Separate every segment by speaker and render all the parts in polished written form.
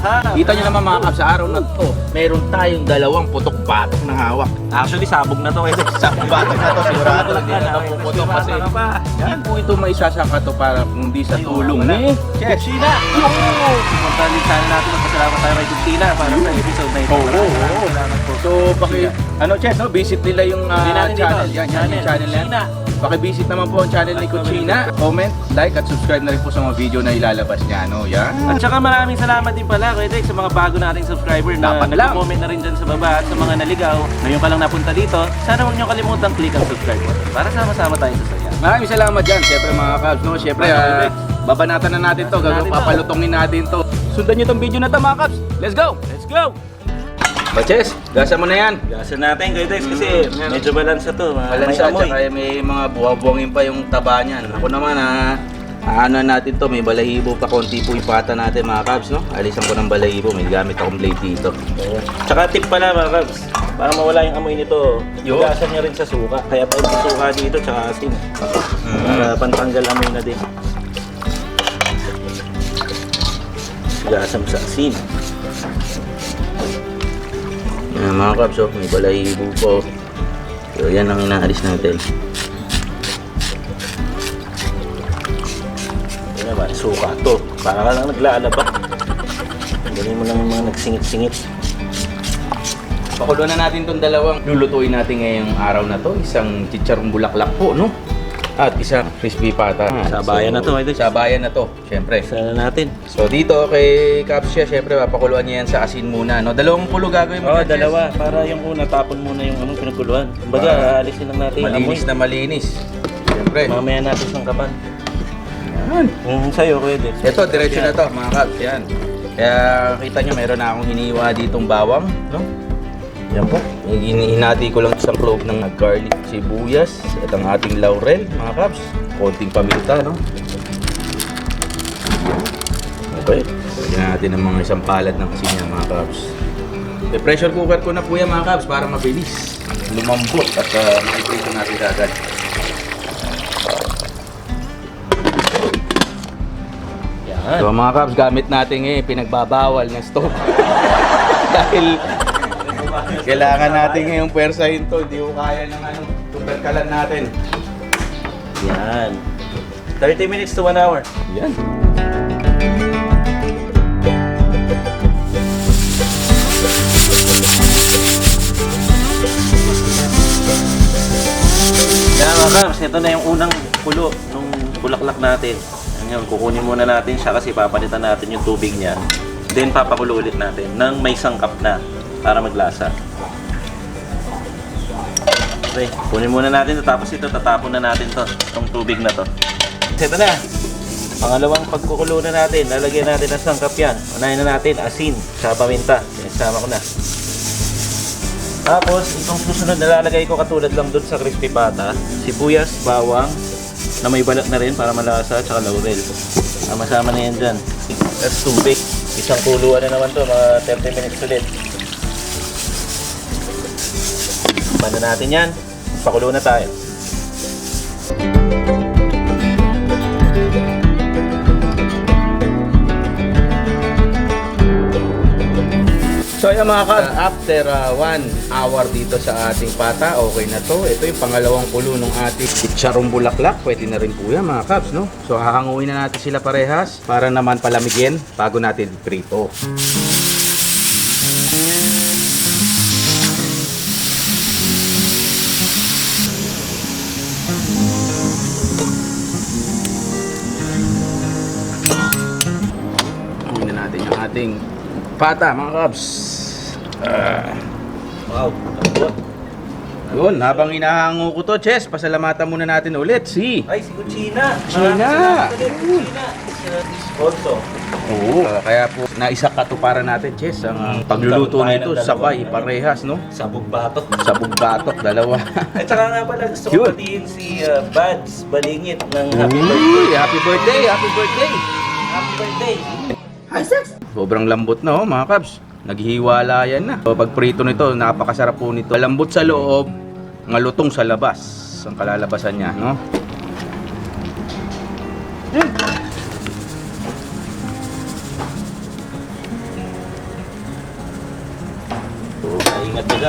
Speaker 1: Kita nyo naman mga kabs, sa araw na to, meron tayong dalawang putok-batok na hawak.
Speaker 2: Actually, sabog na to eh.
Speaker 1: Sabog batok na to, sigurado hindi na ito puputok kasi. Yan po ito may isasaka to para kundi sa tulong ni
Speaker 2: Kutsina! Pumuntahan sana natin magpasalamat tayo kay Kutsina para sa episode na ito. Salamat po.
Speaker 1: So, Chess, no? Visit nila yung channel. Yan, yung channel yan. Paki-visit naman po ang channel ni Kutsina. Comment, like at subscribe na rin po sa mga video na ilalabas niya, no? Yan.
Speaker 2: At saka maraming salamat din pala, Kuya Dex, sa mga bago nating subscriber na
Speaker 1: Dapat lang.
Speaker 2: nag-comment na rin dyan sa baba at sa mga naligaw. Ngayon ka lang napunta dito, sana huwag niyo kalimutan click ang subscribe button para sama-sama tayo sa saya.
Speaker 1: Maraming salamat dyan, syempre mga kabs, no? Syempre, babanatan na natin to, papalutongin natin to. Sundan nyo tong video na to mga kabs. Let's go!
Speaker 2: Let's go!
Speaker 1: Chess, gasa mo na yan.
Speaker 2: Gasan natin, Kuya Dex, kasi medyo balansa to. May
Speaker 1: Balansa,
Speaker 2: amoy.
Speaker 1: tsaka may mga buwabungin pa yung taba niyan. Ako naman ano natin to, may balahibo pa, konti po yung pata natin mga kabs, no? Alisan ko ng balahibo, may gamit akong blade dito.
Speaker 2: Tsaka tip pala mga kabs, para mawala yung amoy nito, gasan niya rin sa suka. Kaya pa yung suka dito, tsaka asin. Para pantanggal amoy na din. Gasam sa asin.
Speaker 1: Yan mga kabs, may balahibo po. So yan ang inaalis natin.
Speaker 2: Yan naman, suka to. Para ka lang naglalaba. Ganyan mo lang yung mga nagsingit-singit.
Speaker 1: Pakulo na natin tong dalawang lulutuin natin ngayong araw na to. Isang chicharong bulaklak po, no? At isang crispy pata.
Speaker 2: Sabayan na to, idol.
Speaker 1: Sabayan na to, syempre.
Speaker 2: Sana natin.
Speaker 1: So dito kay Caps siya, syempre papakuluan niya yan sa asin muna, no? Dalawang kulo gagawin mo.
Speaker 2: Oo,
Speaker 1: Caps.
Speaker 2: dalawa. Para yung una, tapon muna yung anong pinagkuluan. Kumbaga, alisin lang natin yung amoy.
Speaker 1: Malinis na malinis. Syempre.
Speaker 2: Mamaya natin sangkapan.
Speaker 1: Yan.
Speaker 2: Yung sa'yo, pwede.
Speaker 1: Ito, diretso na to, mga Caps. Yan. Kaya kita nyo, meron na akong hiniwa ditong bawang, no? Yan po. Hinati ko lang isang clove ng garlic, sibuyas, at ang ating laurel, mga Caps. Konting paminta, no? Okay. Pwede natin ng mga isang palad ng asin yan, mga Caps. I-pressure cooker ko na po yan, mga Caps, para mabilis lumambot at maiprito natin agad.
Speaker 2: Yan.
Speaker 1: So mga Caps, gamit natin pinagbabawal na stove. Dahil kailangan natin ngayong pwersahin to, hindi ko kaya ng tuberkalan natin.
Speaker 2: Yan. 30 minutes to 1 hour.
Speaker 1: Yan.
Speaker 2: Yan mga Kams, ito na yung unang kulo nung bulaklak natin. Yan, kukunin muna natin siya kasi papalitan natin yung tubig niya. Then papakulo ulit natin nang may sangkap na para maglasa. Okay, kunin muna natin ito tapos ito tatapon na natin to, itong tubig na to. Ito na. Pangalawang pagkukulo na natin, lalagyan natin ng sangkap yan. Unahin na natin asin sa paminta. Pinagsama ko na. Tapos, itong susunod na lalagay ko katulad lang dun sa crispy pata, sibuyas, bawang, na may balat na rin para malasa, tsaka laurel. Sama-sama na yan dyan. Tapos tubig. Isang kuluan na naman to, mga 30 minutes ulit. Paano natin yan? Pakulo na tayo.
Speaker 1: So ayan mga Caps, after 1 hour dito sa ating pata, okay na to. Ito yung pangalawang kulo ng ating chicharong bulaklak. Pwede na rin po yan mga Caps, no? So hahanguin na natin sila parehas para naman palamigin bago natin prito. Hanguin na natin yung ating pata mga Caps.
Speaker 2: Wow, lambot.
Speaker 1: Yun, habang inahango ko to, Chess, pasalamatan muna natin ulit si...
Speaker 2: Ay, si Kutsina!
Speaker 1: Kutsina!
Speaker 2: Kutsina! Also.
Speaker 1: Oo, kaya po naisakatuparan natin, Chess, ang pagluluto nito, sabay, parehas, no?
Speaker 2: Sabog batok.
Speaker 1: Sabog batok, dalawa.
Speaker 2: At saka nga pala, gusto ko
Speaker 1: Yun.
Speaker 2: patiin si Bads Balingit ng Happy Birthday.
Speaker 1: Uy, happy birthday, happy birthday!
Speaker 2: Happy birthday!
Speaker 1: Sobrang lambot na, mga Caps. Naghihiwala yan na. So, pag prito nito, napakasarap po nito. Lambot sa loob, malutong sa labas. Ang kalalabasan niya, no?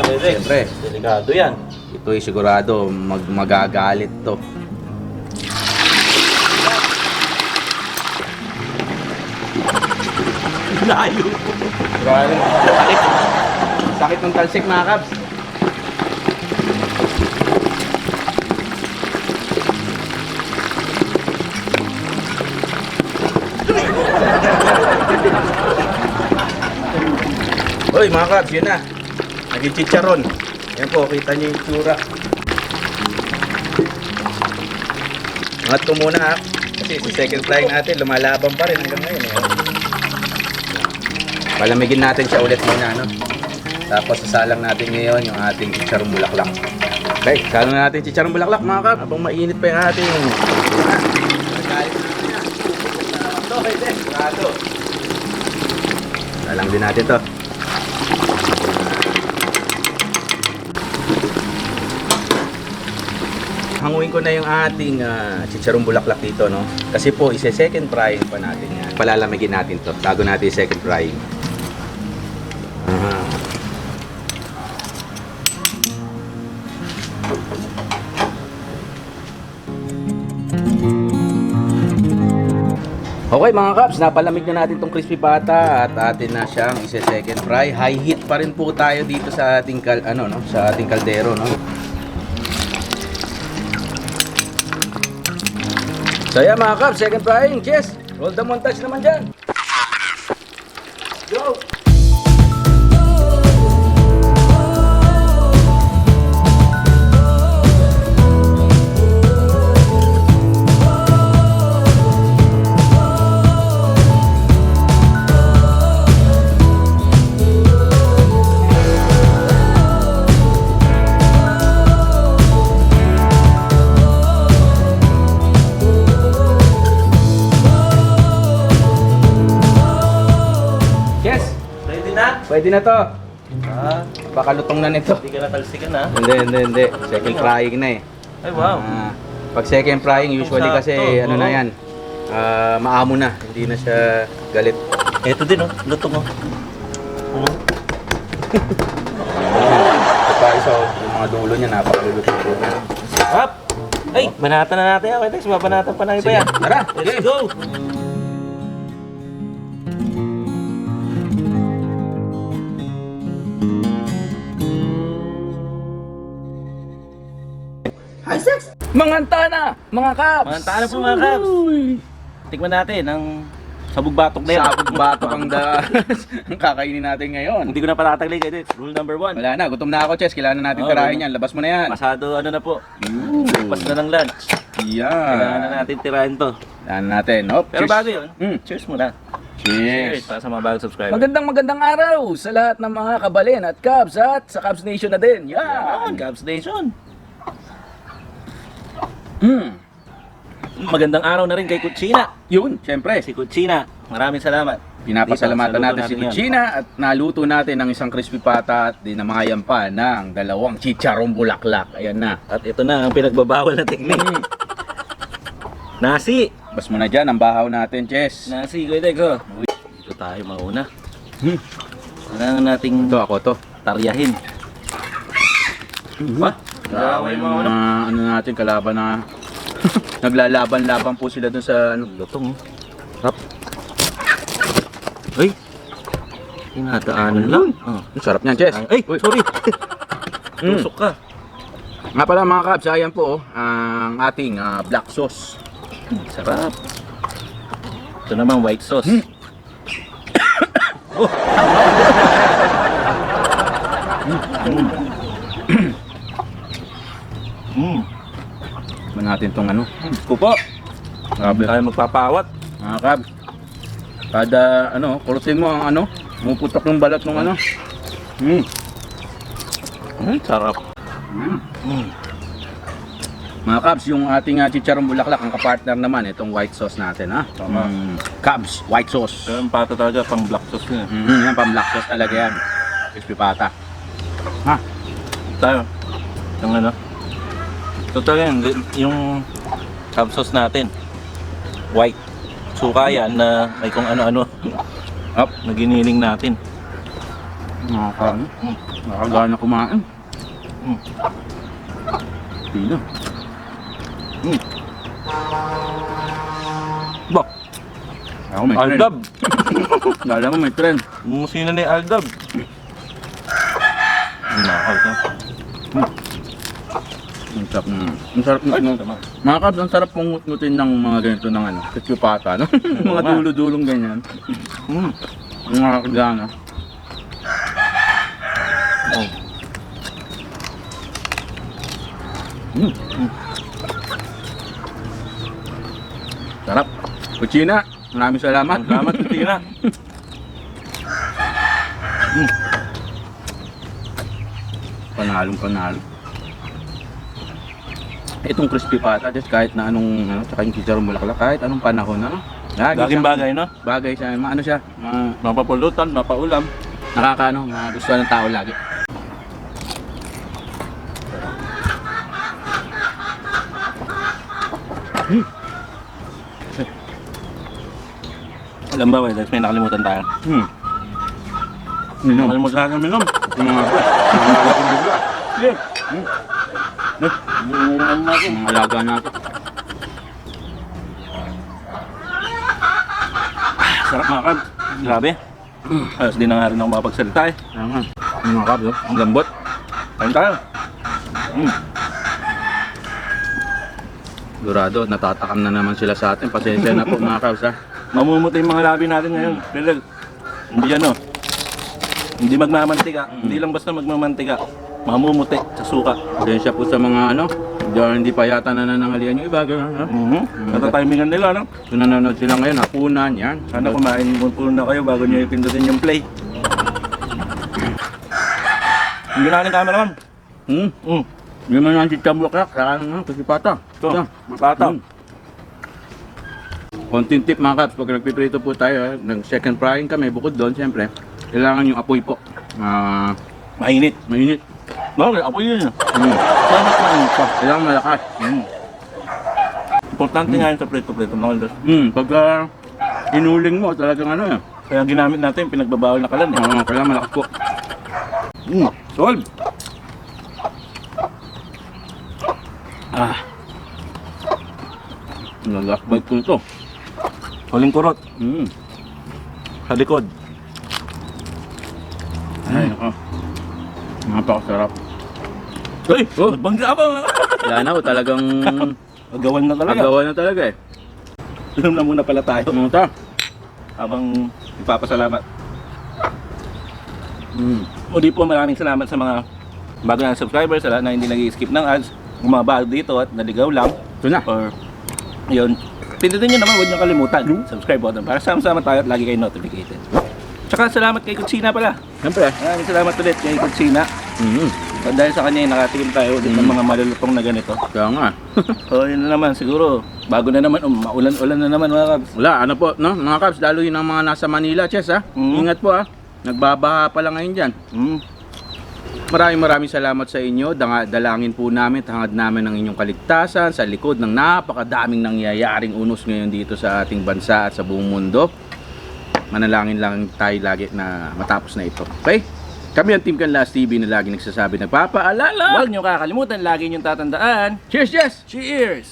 Speaker 2: Rex.
Speaker 1: Siyempre.
Speaker 2: Delikado yan.
Speaker 1: Ito ay sigurado magagalit to.
Speaker 2: Layo.
Speaker 1: Grabe. Sakit. Sakit ng talsik mga kabs. Uy mga kabs, yun na. Naging chicharon. Yan po, kita nyo yung tsura. Angat ko muna ha. Kasi sa second frying natin, lumalaban pa rin hanggang ngayon. Palamigin natin siya ulit muna, no? Tapos sasalang natin ngayon yung ating chicharong bulaklak. Okay, salang na natin chicharong bulaklak mga kap. Habang mainit pa yung ating... Salang din natin to. Hanguin ko na yung ating chicharong bulaklak dito, no? Kasi po, ise-second frying pa natin yan. Palalamigin natin to bago natin second frying. Okay mga kaps, napalamig na natin tong crispy pata at atin na siyang ise-second fry. High heat pa rin po tayo dito sa ating sa ating kaldero, no. So yeah mga kaps, second frying. Cheers. Roll the montage naman diyan. Go. Pwede na to. Baka lutong na nito.
Speaker 2: Hindi ka natalsikan ha?
Speaker 1: Hindi. Second frying na eh.
Speaker 2: Ay wow.
Speaker 1: Pag second frying, usually kasi
Speaker 2: sakto,
Speaker 1: ano na yan, maamo na. Hindi na siya galit.
Speaker 2: Ito din oh, lutong oh.
Speaker 1: Saka isa, yung mga dulo niya, napakalulutong po.
Speaker 2: Up! Ay, banatan na natin. Okay, Tex, babanatan pa na iba yan.
Speaker 1: Tara,
Speaker 2: Let's go!
Speaker 1: Manganta na, mga kaps!
Speaker 2: Manganta na po mga kaps! Tikman natin ang sabog batok na yan.
Speaker 1: Sabog batok ang ang kakainin natin ngayon.
Speaker 2: Hindi ko na patataglay kayo, Tex. Rule number 1.
Speaker 1: Wala na, gutom na ako, Chess. Kailangan na natin tirahin yan. Labas mo na yan.
Speaker 2: Pasado ano na po. Pas na ng lunch. Kailangan na natin tirahin to.
Speaker 1: Kailangan natin. Hop,
Speaker 2: Pero
Speaker 1: cheers.
Speaker 2: bago yun, cheers muna.
Speaker 1: Cheers.
Speaker 2: Para sa mga bagong subscriber.
Speaker 1: Magandang araw sa lahat ng mga kabalin at Cubs at sa Cubs Nation na din.
Speaker 2: Yan, Cubs Nation. Magandang araw na rin kay Kutsina.
Speaker 1: Yun, syempre.
Speaker 2: Si Kutsina, maraming salamat.
Speaker 1: Pinapasalamatan
Speaker 2: Dito,
Speaker 1: natin
Speaker 2: sa
Speaker 1: si
Speaker 2: luto natin
Speaker 1: Kutsina at naluto natin ng isang crispy pata at dinamayan pa ng dalawang chicharong bulaklak. Ayan na.
Speaker 2: At ito na ang pinagbabawal na teknik. Nasi.
Speaker 1: Bas mo na dyan ang bahaw natin, Chess.
Speaker 2: Nasi, Kuya Tex, oh. Dito tayo mauna. Kailangan nating
Speaker 1: Ito, ako to.
Speaker 2: taryahin. Pa? Gawin mo
Speaker 1: Ano natin, kalaban na naglalaban-laban po sila dun sa
Speaker 2: lutong. Rap. Ay. Tinadaanan lang. Oh.
Speaker 1: Ang sarap niyan, Chess.
Speaker 2: Ay,
Speaker 1: Uy.
Speaker 2: sorry. Tusok ka.
Speaker 1: Nga pala mga Cubs, ayan po ang ating black sauce.
Speaker 2: Sarap. Ito naman white sauce. Oh.
Speaker 1: Natin tong
Speaker 2: Kupo.
Speaker 1: Grabe.
Speaker 2: Tayo magpapawat.
Speaker 1: Mga Cubs, kada kurutin mo ang pumuputok ng balat ng
Speaker 2: Sarap.
Speaker 1: Mga Cubs, yung ating chicharong bulaklak, ang kapartner naman itong white sauce natin, ha.
Speaker 2: Tama.
Speaker 1: Cubs white sauce.
Speaker 2: Kaya ang pata talaga pang black sauce niya.
Speaker 1: Yan pang black sauce talaga yan. Crispy pata. Ha.
Speaker 2: Tayo. Yung Totoo yan, yung cub sauce natin. White. Suka yan na may kung ano-ano.
Speaker 1: Up.
Speaker 2: Na giniling natin.
Speaker 1: Nakagana kumain. Pino. Ba? Ako may trend.
Speaker 2: Aldab!
Speaker 1: Lala mo may trend.
Speaker 2: Sino na yung Aldab? Nakakal ka.
Speaker 1: Ang sarap na. Ang sarap na. Mga kabs, ang sarap pong ngutin ng mga ganito ng ano, kachupata, no? Mga dulo-dulong ganyan. Ang nakakagana. Sarap. Kuchina, maraming salamat.
Speaker 2: Salamat, Tina.
Speaker 1: Panalong panalo. Itong crispy patates kahit na anong ano, tsaka yung chicharong bulaklak kahit anong panahon ano.
Speaker 2: Laging bagay, no?
Speaker 1: Bagay siya, ano siya,
Speaker 2: Mapapulutan, mapaulam.
Speaker 1: nakakaano, gusto ng tao lagi.
Speaker 2: Alam ba, Wedas, may nakalimutan tayo.
Speaker 1: Minom.
Speaker 2: Nakalimutan tayo minom.
Speaker 1: Sige. Mga alaga natin.
Speaker 2: Sarap mga kab. Grabe. Ayos din na nga rin ako makapagsalita eh.
Speaker 1: Kaya nga, mga kabs, oh. Ang lambot.
Speaker 2: Kain tayo.
Speaker 1: Sigurado, natatakam na naman sila sa atin. Pasensya na po mga kabs, ha.
Speaker 2: Mamumuti yung mga labi natin ngayon. Pero hindi ano. Hindi magmamantika. Hindi lang basta magmamantika. Mamumuti sa suka.
Speaker 1: Pasensya po sa mga ano, hindi pa yata nananangalian yung iba. Gano'n, ha.
Speaker 2: Natatimingan nila, no?
Speaker 1: So nanonood sila ngayon, hapunan, yan.
Speaker 2: Sana kumain muna na kayo bago nyo ipindutin yung play. Hindi na yung camera, man.
Speaker 1: Hindi mo naman si Chambuklak, saka ano, kasi pata.
Speaker 2: Ito, matataw.
Speaker 1: Konting tip mga kaps, pag nagpiprito po tayo, nag-second frying kami, bukod doon, siyempre, kailangan yung apoy po.
Speaker 2: Mainit.
Speaker 1: Mainit.
Speaker 2: Bakit? Apo yun.
Speaker 1: Sana mainit pa. Kailangan malakas.
Speaker 2: Importante nga yun sa prito-prito, mga kaldos.
Speaker 1: Pagka inuling mo, talagang ano yan.
Speaker 2: Kaya ginamit natin yung pinagbabawal na kalan eh.
Speaker 1: Kailangan malakas po.
Speaker 2: Solve!
Speaker 1: Last bite ko ito.
Speaker 2: Huling kurot. Sa likod.
Speaker 1: Ay, nako. Napakasarap.
Speaker 2: Uy! Nagbangga pa!
Speaker 1: Wala na, talagang
Speaker 2: Agawan na talaga.
Speaker 1: agawan na talaga eh.
Speaker 2: Alam na muna pala tayo.
Speaker 1: Pumunta.
Speaker 2: Habang ipapasalamat. Muli po maraming salamat sa mga bago na subscribers, sa lahat na hindi nag-skip ng ads, bumaba dito at naligaw lang.
Speaker 1: Ito na.
Speaker 2: Or yun, pindutin nyo naman, huwag nyo kalimutan. Subscribe button para sama-sama tayo at lagi kayo notificated. Tsaka salamat kay Kutsina pala.
Speaker 1: Siyempre.
Speaker 2: Maraming salamat ulit kay Kutsina. Dahil sa kanya nakatikim tayo ulit ng mga malulutong na ganito.
Speaker 1: Kaya nga.
Speaker 2: So yun na naman siguro, bago na naman, maulan-ulan na naman mga kabs.
Speaker 1: Wala, ano po, no? Mga Cubs, lalo yun ang mga nasa Manila, Chess, ha? Ingat po, ha? Nagbabaha pa lang ngayon dyan. Maraming salamat sa inyo. Dalangin po namin, hangad namin ang inyong kaligtasan sa likod ng napakadaming nangyayaring unos ngayon dito sa ating bansa at sa buong mundo. Manalangin lang tayo lagi na matapos na ito. Okay? Kami ang Team Canlas TV na lagi nagsasabi, nagpapaalala.
Speaker 2: Huwag nyo kakalimutan, lagi nyo tatandaan.
Speaker 1: Cheers, Chess!
Speaker 2: Cheers!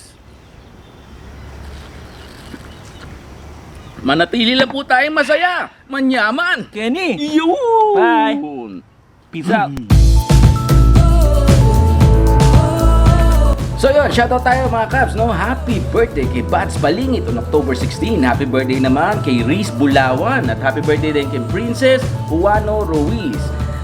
Speaker 1: Manatili lang po tayong masaya, manyaman.
Speaker 2: Kenny!
Speaker 1: Yun!
Speaker 2: Bye! Peace out!
Speaker 1: So yun, shoutout tayo mga Cubs, no? Happy birthday kay Bats Balingit on October 16. Happy birthday naman kay Reese Bulawan. At happy birthday din kay Princess Juano Ruiz.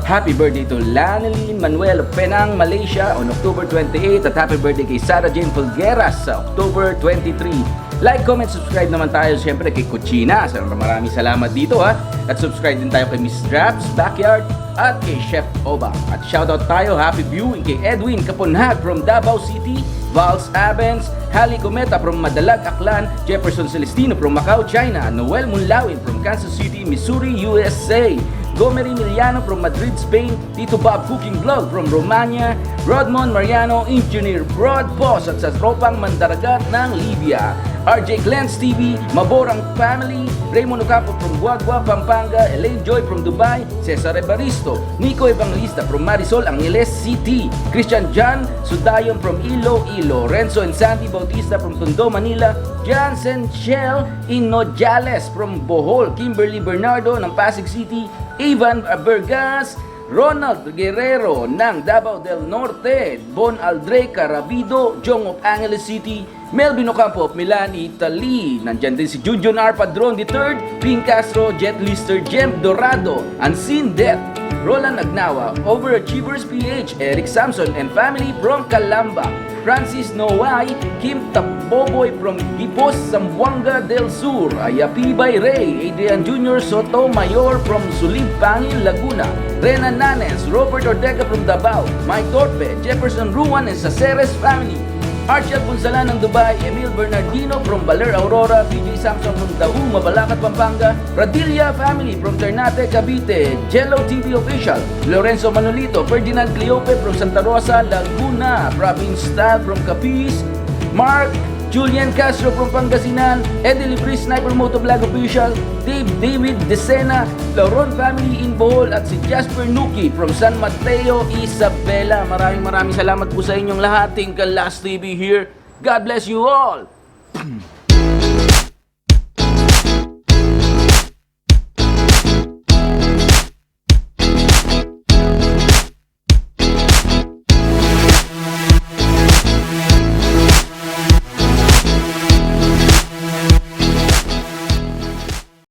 Speaker 1: Happy birthday to Lanelyn Manuel of Penang, Malaysia on October 28. At happy birthday kay Sarah Jane Fulgueras sa October 23. Like, comment, subscribe naman tayo siyempre kay Kuchina. Maraming salamat dito ha. At subscribe din tayo kay Miss Straps Backyard at kay Chef Oba. At shoutout tayo, happy viewing kay Edwin Caponhag from Davao City, Vals Abens, Hali Cometa from Madalag, Aklan, Jefferson Celestino from Macau, China, Noel Munlawin from Kansas City, Missouri, USA, Gomery Miliano from Madrid, Spain, Tito Bob Cooking Vlog from Romania, Rodmond Mariano, Engineer Broad Boss at sa tropang Mandaragat ng Libya, RJ Glens TV, Maborang Family, Raymond Ocampo from Guagua, Pampanga, Elaine Joy from Dubai, Cesar Evaristo, Nico Evangelista from Marisol, Angeles City, Christian John Sudayon from Iloilo, Renzo and Sandy Bautista from Tondo, Manila, Jansen Shell Inojales from Bohol, Kimberly Bernardo ng Pasig City, Ivan Bergas, Ronald Guerrero ng Davao del Norte, Bon Aldre Carabido, Jong of Angeles City, Melvin Ocampo of Milan, Italy. Nandyan din si Junjun R. Padron III, Ping Castro, Jet Lister, Jem Dorado, Unseen Death, Roland Agnawa, Overachievers PH, Eric Samson and family from Calamba, Francis Noay, Kim Taboboy from Gipos, Zamboanga del Sur, Ayapi Ray, Adrian Jr. Sotomayor from Sulib, Pangil, Laguna, Renan Nanes, Robert Ortega from Davao, Mike Torpe, Jefferson Ruan and Saceres family, Archel Punsalan ng Dubai, Emil Bernardino from Baler, Aurora, PJ Samson from Dahu, Mabalacat, Pampanga, Radilla family from Ternate, Cavite, Jello TV official, Lorenzo Manolito, Ferdinand Cleope from Santa Rosa, Laguna, Province Style from Capiz, Mark Julian Castro from Pangasinan, Eddie Libri Sniper Motovlog official, David Decena, Lauron family in Bohol at si Jasper Nuki from San Mateo, Isabela. Maraming salamat po sa inyong lahat. Tingkal Last TV here. God bless you all.